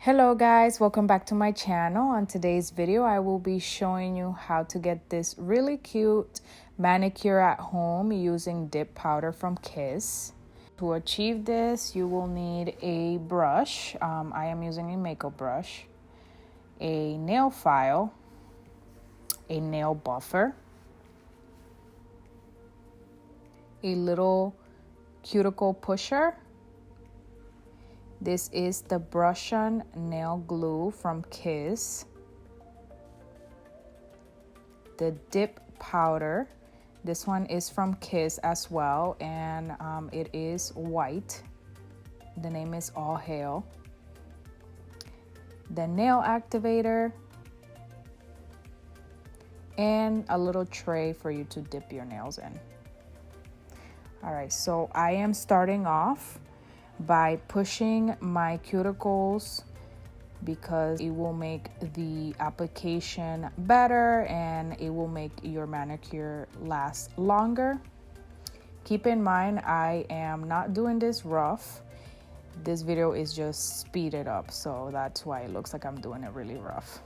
Hello guys, welcome back to my channel. On today's video, I will be showing you how to get this really cute manicure at home using dip powder from Kiss. To achieve this, you will need a brush. I am using a makeup brush, a nail file, a nail buffer, a little cuticle pusher. This is the brush on nail glue from Kiss. The dip powder. This one is from Kiss as well, and it is white. The name is All Hail. The nail activator, and a little tray for you to dip your nails in. All right, so I am starting off by pushing my cuticles because it will make the application better and it will make your manicure last longer. Keep in mind, I am not doing this rough. This video is just speeded up, so that's why it looks like I'm doing it really rough.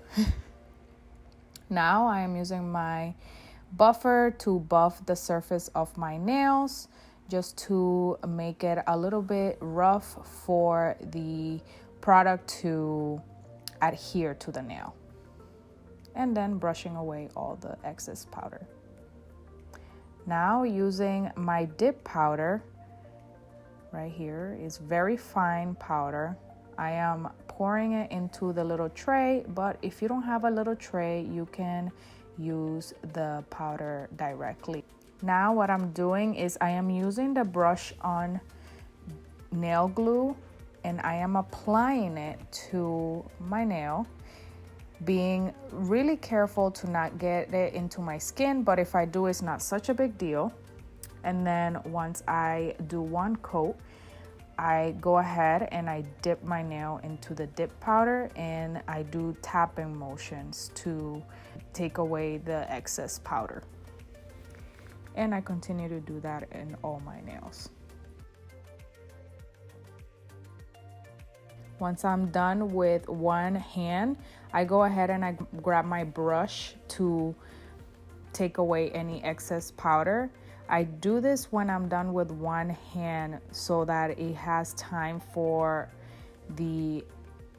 Now I am using my buffer to buff the surface of my nails, just to make it a little bit rough for the product to adhere to the nail. And then brushing away all the excess powder. Now using my dip powder, right here is very fine powder. I am pouring it into the little tray, but if you don't have a little tray, you can use the powder directly. Now what I'm doing is I am using the brush on nail glue and I am applying it to my nail, being really careful to not get it into my skin, but if I do, it's not such a big deal. And then once I do one coat, I go ahead and I dip my nail into the dip powder and I do tapping motions to take away the excess powder. And I continue to do that in all my nails. Once I'm done with one hand, I go ahead and I grab my brush to take away any excess powder. I do this when I'm done with one hand so that it has time for the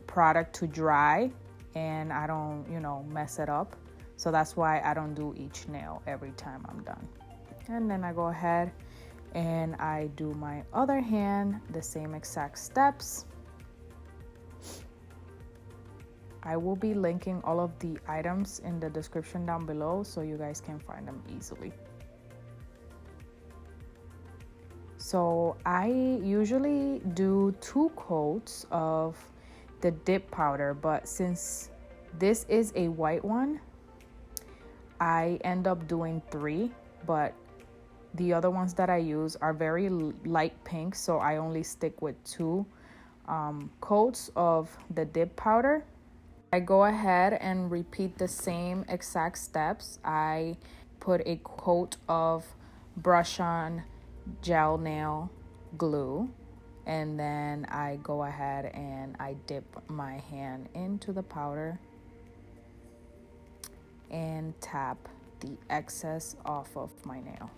product to dry and I don't, mess it up. So that's why I don't do each nail every time I'm done. And then I go ahead and I do my other hand, the same exact steps. I will be linking all of the items in the description down below so you guys can find them easily. So I usually do 2 coats of the dip powder, but since this is a white one, I end up doing 3, but the other ones that I use are very light pink, so I only stick with 2 coats of the dip powder. I go ahead and repeat the same exact steps. I put a coat of brush on gel nail glue, and then I go ahead and I dip my hand into the powder and tap the excess off of my nail.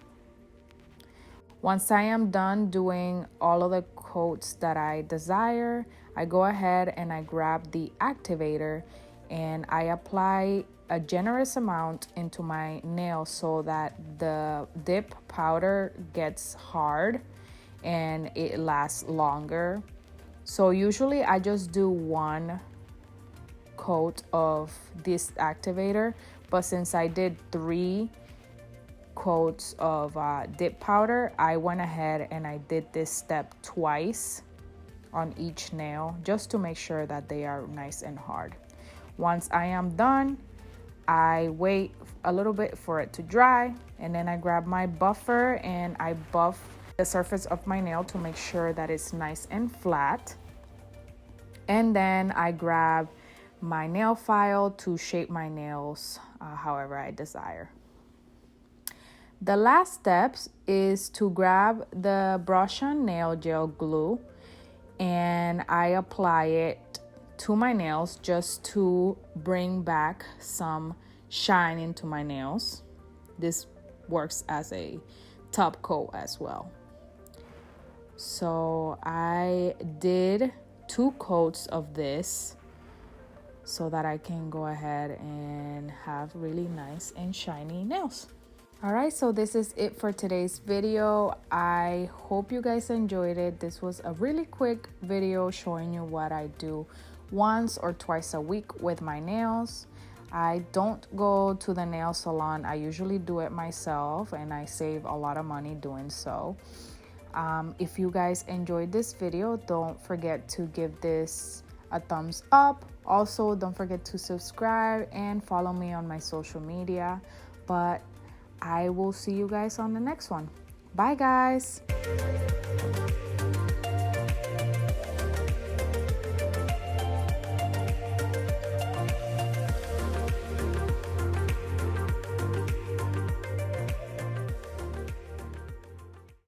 Once I am done doing all of the coats that I desire, I go ahead and I grab the activator and I apply a generous amount into my nail so that the dip powder gets hard and it lasts longer. So usually I just do 1 coat of this activator, but since I did 3 coats of dip powder, I went ahead and I did this step twice on each nail just to make sure that they are nice and hard. Once I am done, I wait a little bit for it to dry, and then I grab my buffer and I buff the surface of my nail to make sure that it's nice and flat. And then I grab my nail file to shape my nails however I desire. The last steps is to grab the brush on nail gel glue and I apply it to my nails just to bring back some shine into my nails. This works as a top coat as well. So I did 2 coats of this so that I can go ahead and have really nice and shiny nails. All right, so this is it for today's video. I hope you guys enjoyed it. This was a really quick video showing you what I do once or twice a week with my nails. I don't go to the nail salon. I usually do it myself, and I save a lot of money doing so. If you guys enjoyed this video, don't forget to give this a thumbs up. Also, don't forget to subscribe and follow me on my social media. But I will see you guys on the next one. Bye, guys.